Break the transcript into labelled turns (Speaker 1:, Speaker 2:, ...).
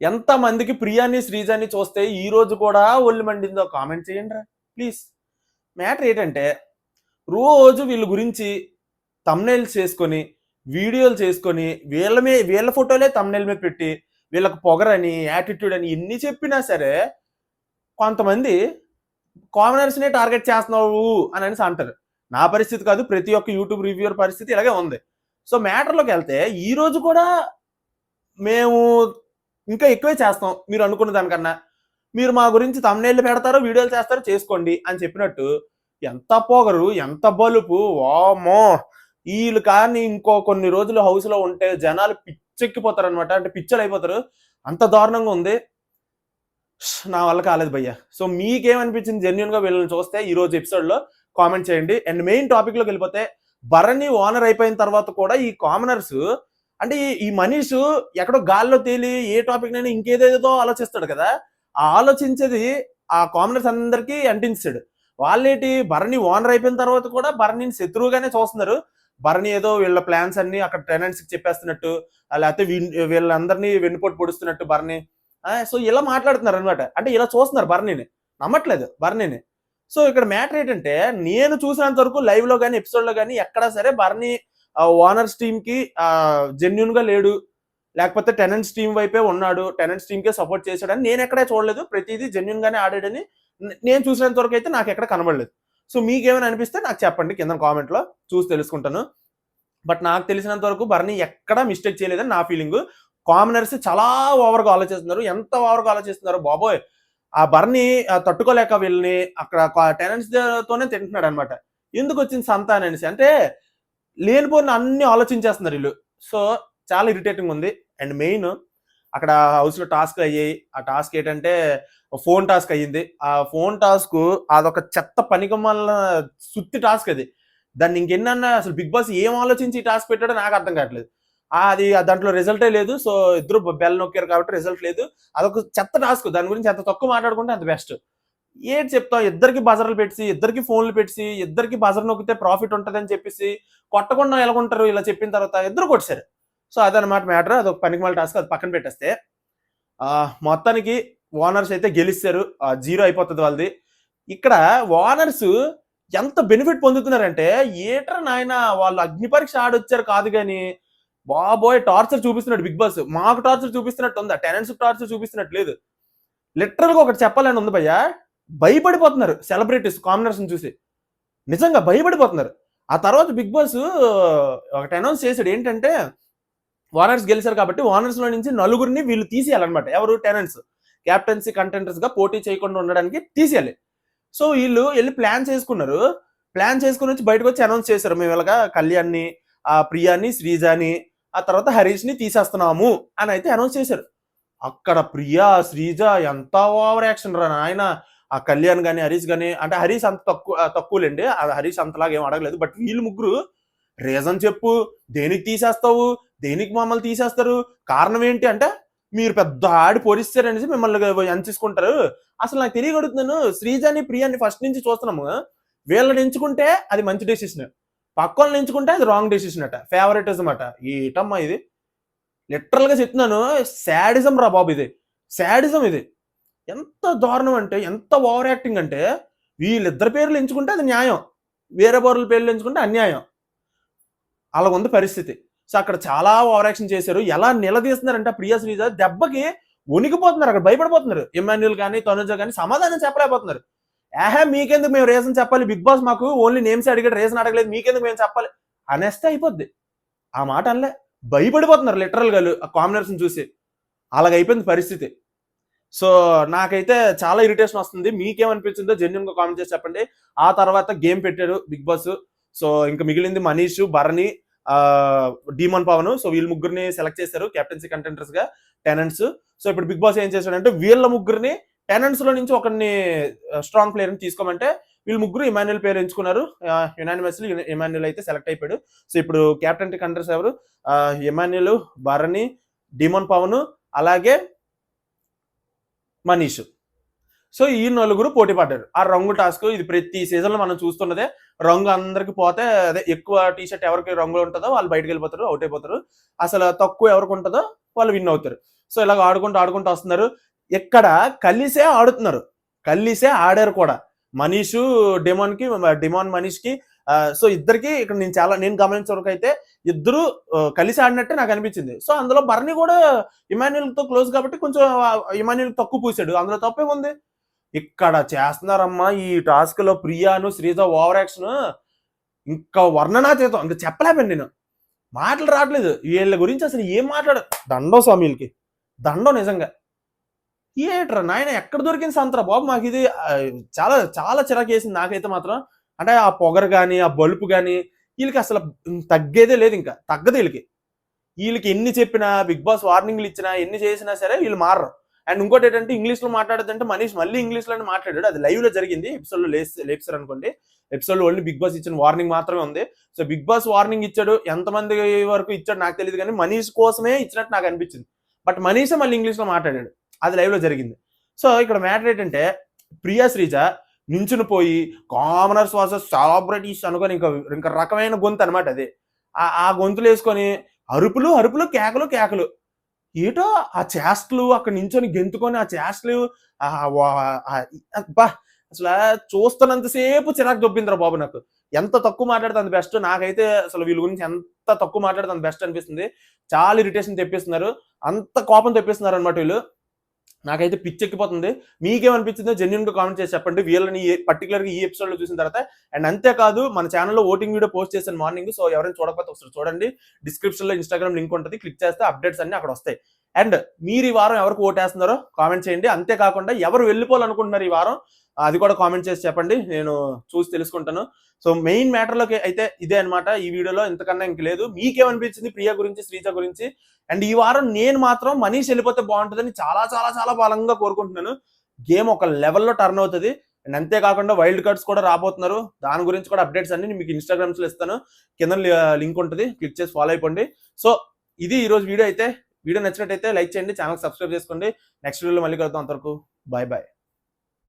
Speaker 1: ఎంతమందికి ప్రియాని శ్రీజాని చూస్తే ఈ రోజు కూడా ఒళ్ళు మండిందో కామెంట్ చేయండి రా ప్లీజ్. మ్యాటర్ ఏంటంటే రోజు వీళ్ళ గురించి తమ్నైల్స్ చేసుకొని వీడియోలు చేసుకొని వీళ్ళ ఫోటోలే తమ్నైల్ మీద పెట్టి వీళ్ళకి పొగరని యాటిట్యూడ్ అని ఎన్ని చెప్పినా సరే కొంతమంది కామనర్స్నే టార్గెట్ చేస్తున్నావు అని అనేసి అంటారు. నా పరిస్థితి కాదు, ప్రతి ఒక్క యూట్యూబ్ రివ్యూవర్ పరిస్థితి ఇలాగే ఉంది. సో మ్యాటర్లోకి వెళ్తే ఈ రోజు కూడా మేము ఇంకా ఎక్కువే చేస్తాం మీరు అనుకున్న దానికన్నా. మీరు మా గురించి తమ్నైళ్ళు పెడతారో వీడియోలు చేస్తారో చేసుకోండి అని చెప్పినట్టు ఎంత పొగరు, ఎంత బలుపు, వామ్మో! వీళ్ళు కానీ ఇంకో కొన్ని రోజులు హౌస్లో ఉంటే జనాలు పిచ్చెక్కిపోతారు అనమాట. అంటే పిచ్చలు అయిపోతారు, అంత దారుణంగా ఉంది. నా వల్ల కాలేదు భయ్య. సో మీకేమనిపించింది జెన్యున్గా వీళ్ళని చూస్తే ఈ రోజు ఎపిసోడ్లో కామెంట్ చేయండి. అండ్ మెయిన్ టాపిక్లోకి వెళ్ళిపోతే, భరణి ఓనర్ అయిపోయిన తర్వాత కూడా ఈ కామనర్స్ అంటే ఈ మనీష్ ఎక్కడో గాల్లో తేలి ఏ టాపిక్ నైనా ఇంకేదేదో ఆలోచిస్తాడు కదా, ఆ ఆలోచించేది ఆ కామనర్స్ అందరికీ అంటించాడు. వాళ్ళేటి భరణి ఓనర్ అయిపోయిన తర్వాత కూడా భరణిని శత్రువుగానే చూస్తున్నారు. భరణి ఏదో వీళ్ళ ప్లాన్స్ అన్ని అక్కడ టెనెంట్స్కి చెప్పేస్తున్నట్టు, లేకపోతే వీళ్ళందరినీ వెన్నుపోటు పొడుస్తున్నట్టు భరణి. సో ఇలా మాట్లాడుతున్నారు అనమాట. అంటే ఇలా చూస్తున్నారు భరణిని, నమ్మట్లేదు భరణిని. సో ఇక్కడ మ్యాటర్ ఏంటంటే, నేను చూసినంత వరకు లైవ్ లో కానీ ఎపిసోడ్ లో కానీ ఎక్కడా సరే భరణి ఓనర్స్ టీమ్ కి జెన్యున్ గా లేడు, లేకపోతే టెనెంట్స్ టీమ్ వైపే ఉన్నాడు, టెనెంట్స్ టీమ్ కే సపోర్ట్ చేశాడని నేను ఎక్కడే చూడలేదు. ప్రతిదీ జెన్యున్ గానే ఆడాడని నేను చూసినంత వరకు అయితే నాకు ఎక్కడ కనబడలేదు. సో మీకేమైనా అనిపిస్తే నాకు చెప్పండి కింద కామెంట్ లో, చూసి తెలుసుకుంటాను. బట్ నాకు తెలిసినంత వరకు భరణి ఎక్కడా మిస్టేక్ చేయలేదని నా ఫీలింగ్. కామనర్స్ చాలా ఓవర్గా ఆలోచిస్తున్నారు. ఎంత ఓవర్గా ఆలోచిస్తున్నారు బాబోయ్! ఆ భరణి తట్టుకోలేక వీళ్ళని అక్కడ టెనెంట్స్ తోనే తింటున్నాడు అనమాట. ఎందుకు వచ్చింది సంత అనేసి, అంటే లేనిపోయిన అన్ని ఆలోచించేస్తున్నారు వీళ్ళు. సో చాలా ఇరిటేటింగ్ ఉంది. అండ్ మెయిన్ అక్కడ హౌస్ లో టాస్క్ అయ్యాయి. ఆ టాస్క్ ఏంటంటే ఫోన్ టాస్క్ అయ్యింది. ఆ ఫోన్ టాస్క్ అదొక చెత్త పనికిమాలిన సుత్తి టాస్క్ అది. దాన్ని ఇంకెన్నన్నా అసలు బిగ్ బాస్ ఏం ఆలోచించి టాస్క్ పెట్టాడో నాకు అర్థం కావట్లేదు. అది దాంట్లో రిజల్టే లేదు. సో ఇద్దరు బెల్ నొక్కారు కాబట్టి రిజల్ట్ లేదు. అదొక చెత్త టాస్క్. దాని గురించి ఎంత తక్కువ మాట్లాడుకుంటే అంత బెస్ట్. ఏంటి చెప్తాం, ఇద్దరికి బజర్లు పెట్టి, ఇద్దరికి ఫోన్లు పెట్టి, ఇద్దరికి బజర్ నొక్కితే ప్రాఫిట్ ఉంటుంది అని చెప్పేసి కొట్టకుండా ఎలాగుంటారు ఇలా చెప్పిన తర్వాత ఇద్దరు కొట్టేశారు. సో అదనమాట మ్యాటర్. అదొక పనికిమాల టాస్క్, అది పక్కన పెట్టేస్తే మొత్తానికి ఓనర్స్ అయితే గెలిస్తారు. 0 అయిపోతుంది వాళ్ళది. ఇక్కడ ఓనర్స్ ఎంత బెనిఫిట్ పొందుతున్నారంటే, ఏట్రా నాయన వాళ్ళు అగ్ని పరీక్ష ఆడొచ్చారు కాదు కానీ బాబోయ్ టార్చర్ చూపిస్తున్నాడు బిగ్ బాస్. మాకు టార్చర్ చూపిస్తున్నట్టు ఉందా, టెనెంట్స్ టార్చర్ చూపిస్తున్నట్టు లేదు. లిటరల్ గా ఒకటి చెప్పాలని ఉంది భయ్య, భయపడిపోతున్నారు సెలబ్రిటీస్ కామనర్స్ చూసి, నిజంగా భయపడిపోతున్నారు. ఆ తర్వాత బిగ్ బాస్ ఒకటి అనౌన్స్ చేశాడు ఏంటంటే, ఓనర్స్ గెలిచారు కాబట్టి ఓనర్స్ లో నుంచి నలుగురిని వీళ్ళు తీసేయాలన్నమాట. ఎవరు, టెనెంట్స్ క్యాప్టెన్సీ కంటెంటర్స్ గా పోటీ చేయకుండా ఉండడానికి తీసేయాలి. సో వీళ్ళు వెళ్ళి ప్లాన్ చేసుకున్నారు. ప్లాన్ చేసుకుని వచ్చి బయటకు వచ్చి అనౌన్స్ చేశారు, మేము ఇలాగా కళ్యాణ్ని, ప్రియాని, శ్రీజాని, ఆ తర్వాత హరీష్ ని తీసేస్తున్నాము అని అయితే అనౌన్స్ చేశారు. అక్కడ ప్రియా, శ్రీజ ఎంత ఓవర్ యాక్షన్ రా నాయన. ఆ కళ్యాణ్ గాని హరీష్ గాని, అంటే హరీష్ అంత తక్కువలేండి, హరీష్ అంతలాగా ఏం అడగలేదు. బట్ వీళ్ళు ముగ్గురు రీజన్ చెప్పు, దేనికి తీసేస్తావు, దేనికి మమ్మల్ని తీసేస్తారు, కారణం ఏంటి అంటే మీరు పెద్ద ఆడి పొరిస్తారు అనేసి మిమ్మల్ని ఎంచుకుంటారు. అసలు నాకు తెలియగడుగుతున్నాను, శ్రీజాని ప్రియాని ఫస్ట్ నుంచి చూస్తున్నాము, వీళ్ళని ఎంచుకుంటే అది మంచి డెసిషన్, పక్కన ఎంచుకుంటే అది రాంగ్ డెసిషన్ అట, ఫేవరెటిజం అట. ఏటమ్మా ఇది, లిటరల్ గా చెప్తున్నాను, శాడిజం రా బాబు, ఇది శాడిజం. ఇది ఎంత దారుణం అంటే, ఎంత ఓవర్ యాక్టింగ్ అంటే, వీళ్ళిద్దరు పేర్లు ఎంచుకుంటే అది న్యాయం, వేరే పౌరుల పేర్లు ఎంచుకుంటే అన్యాయం. అలా ఉంది పరిస్థితి. సో అక్కడ చాలా ఓవర్ యాక్షన్ చేశారు. ఎలా నిలదీస్తున్నారంటే ప్రియా శ్రీజ దెబ్బకి వణికిపోతున్నారు, అక్కడ భయపడిపోతున్నారు. ఇమాన్యుల్ కానీ తనుజ కానీ సమాధానం చెప్పలేకపోతున్నారు. మీకెందుకు మేము రీజన్ చెప్పాలి, బిగ్ బాస్ మాకు ఓన్లీ నేమ్స్ అడిగాడు, రీజన్ అడగలేదు, మీకెందుకు మేము చెప్పాలి అనేస్తే అయిపోద్ది. ఆ మాట అనలే, భయపడిపోతున్నారు లిటరల్ గా ఆ కాంబినేషన్ చూసి. అలాగైపోయింది పరిస్థితి. సో నాకైతే చాలా ఇరిటేషన్ వస్తుంది. మీకేమనిపించిందో జెన్యున్ గా కామెంట్ చేసి చెప్పండి. ఆ తర్వాత గేమ్ పెట్టారు బిగ్ బాస్. సో ఇంకా మిగిలింది మనీష్, భరణి, డీమన్ పవన్. సో వీళ్ళ ముగ్గురిని సెలెక్ట్ చేశారు కెప్టెన్సీ కంటెంటర్స్ గా టెనెంట్స్. సో ఇప్పుడు బిగ్ బాస్ ఏం చేశాడంటే, వీళ్ళ ముగ్గురిని టెనెంట్స్ లో నుంచి ఒకరిని స్ట్రాంగ్ ప్లేయర్ ని తీసుకోమంటే వీళ్ళు ముగ్గురు ఇమాన్యుల్ పేరు ఎంచుకున్నారు. యునానిమస్లీ ఇమాన్యుల్ అయితే సెలెక్ట్ అయిపోయాడు. సో ఇప్పుడు కెప్టెన్ కంటెంటర్స్ ఎవరు, ఇమాన్యుల్, భరణి, డీమన్ పవన్, అలాగే మనీష్. సో ఈ నలుగురు పోటీ పడ్డారు. ఆ రంగు టాస్క్ ఇది ప్రతి సీజన్ లో మనం చూస్తున్నదే. రంగు అందరికి పోతే, అదే ఎక్కువ టీషర్ట్ ఎవరికి రంగు ఉంటుందో వాళ్ళు బయటకు వెళ్ళిపోతారు, అవుట్ అయిపోతారు. అసలు తక్కువ ఎవరికి ఉంటుందో వాళ్ళు విన్ అవుతారు. సో ఇలాగ ఆడుకుంటూ వస్తున్నారు. ఇక్కడ కలిసే ఆడుతున్నారు, కలిసే ఆడారు కూడా. మనీష్ డిమాన్ మనీష్కి. సో ఇద్దరికి ఇక్కడ నేను గమనించే వరకు అయితే ఇద్దరు కలిసి ఆడినట్టే నాకు అనిపించింది. సో అందులో బర్నీ కూడా ఇమాన్యుల్ తో క్లోజ్ కాబట్టి కొంచెం ఇమాన్యుల్ తక్కువ పూసాడు, అందులో తప్పేముంది. ఇక్కడ చేస్తున్నారమ్మా ఈ టాస్క్ లో ప్రియాను శ్రీజ ఓవర్ యాక్షన్ ఇంకా వర్ణనాతీతం, ఇంకా చెప్పలేకపోయాను నేను, మాటలు రావట్లేదు వీళ్ళ గురించి. అసలు ఏం మాట్లాడ, దండం స్వామిలకి దండం నిజంగా. ఏట్రా నాయన ఎక్కడ దొరికింది సంతరా బాబు, మాకు ఇది చాలా చాలా చిరాకు వేసింది నాకైతే మాత్రం. అంటే ఆ పొగరు కానీ ఆ బలుపు కానీ వీళ్ళకి అసలు తగ్గేదే లేదు, ఇంకా తగ్గదు వీళ్ళకి. వీళ్ళకి ఎన్ని చెప్పినా, బిగ్ బాస్ వార్నింగ్లు ఇచ్చినా, ఎన్ని చేసినా సరే వీళ్ళు మారరు. అండ్ ఇంకోటి ఏంటంటే ఇంగ్లీష్ లో మాట్లాడదంటే మనీష్ మళ్ళీ ఇంగ్లీష్ లోనే మాట్లాడాడు, అది లైవ్ లో జరిగింది. ఎపిసోడ్ లో లేపుసారు అనుకోండి, ఎపిసోడ్ లో ఓన్లీ బిగ్ బాస్ ఇచ్చిన వార్నింగ్ మాత్రమే ఉంది. సో బిగ్ బాస్ వార్నింగ్ ఇచ్చాడు, ఎంతమంది వరకు ఇచ్చాడు నాకు తెలియదు, కానీ మనీష్ కోసమే ఇచ్చినట్టు నాకు అనిపించింది. బట్ మనీషే మళ్ళీ ఇంగ్లీష్ లో మాట్లాడాడు, అది లైవ్ లో జరిగింది. సో ఇక్కడ మ్యాటర్ ఏంటంటే ప్రియా శ్రీజ నించుని పోయి కామనర్స్ వర్సెస్ సెలబ్రిటీస్ అనుకొని ఇంకా రకమైన గొంతు అనమాట అది. ఆ గొంతులు వేసుకొని అరుపులు అరుపులు కేకలు కేకలు, ఏటో ఆ చేష్టలు అక్కడ నించొని గెంతుకొని ఆ చేష్టలు బా అసలు చూస్తున్నంతసేపు చిరాకు దొబ్బిందిరా బాబు నాకు. ఎంత తక్కువ మాట్లాడితే అంత బెస్ట్. నాకైతే అసలు వీళ్ళ గురించి ఎంత తక్కువ మాట్లాడితే అంత బెస్ట్ అనిపిస్తుంది. చాలా ఇరిటేషన్ తెప్పిస్తున్నారు, అంత కోపం తెప్పిస్తున్నారు అనమాట వీళ్ళు. నాకైతే పిచ్చెక్కిపోతుంది. మీకేమనిపించిందో జెన్యున్ గా కామెంట్ చేసి చెప్పండి వీళ్ళని పర్టికులర్ గా ఈ ఎపిసోడ్ లో చూసిన తర్వాత. అండ్ అంతేకాదు మన ఛానల్లో ఓటింగ్ వీడియో పోస్ట్ చేశాను మార్నింగ్, సో ఎవరైనా చూడకపోతే ఒకసారి చూడండి. డిస్క్రిప్షన్ లో ఇన్స్టాగ్రామ్ లింక్ ఉంటుంది, క్లిక్ చేస్తే అప్డేట్స్ అన్ని అక్కడ వస్తాయి. అండ్ మీరు ఈ వారం ఎవరికి ఓటేస్తున్నారో కామెంట్ చేయండి. అంతేకాకుండా ఎవరు వెళ్ళిపోవాలనుకుంటున్నారు ఈ వారం అది కూడా కామెంట్ చేసి చెప్పండి, నేను చూసి తెలుసుకుంటాను. సో మెయిన్ మ్యాటర్లోకి అయితే ఇదే అనమాట ఈ వీడియోలో, ఇంతకన్నా ఇంక లేదు. మీకేమనిపించింది ప్రియా గురించి, శ్రీజ గురించి? అండ్ ఈ వారం నేను మాత్రం మనీష్ వెళ్ళిపోతే బాగుంటుందని చాలా చాలా చాలా బలంగా కోరుకుంటున్నాను. గేమ్ ఒక లెవెల్లో టర్న్ అవుతుంది. అండ్ అంతేకాకుండా వైల్డ్ కార్డ్స్ కూడా రాబోతున్నారు, దాని గురించి కూడా అప్డేట్స్ అన్ని మీకు ఇన్స్టాగ్రామ్స్ లో ఇస్తాను, కింద లింక్ ఉంటుంది, క్లిక్ చేసి ఫాలో అయిపోండి. సో ఇది ఈ రోజు వీడియో అయితే. వీడియో నచ్చినట్టయితే లైక్ చేయండి, ఛానల్ సబ్స్క్రైబ్ చేసుకోండి. నెక్స్ట్ వీడియోలో మళ్ళీ కలుద్దాం, అంతవరకు బాయ్ బాయ్.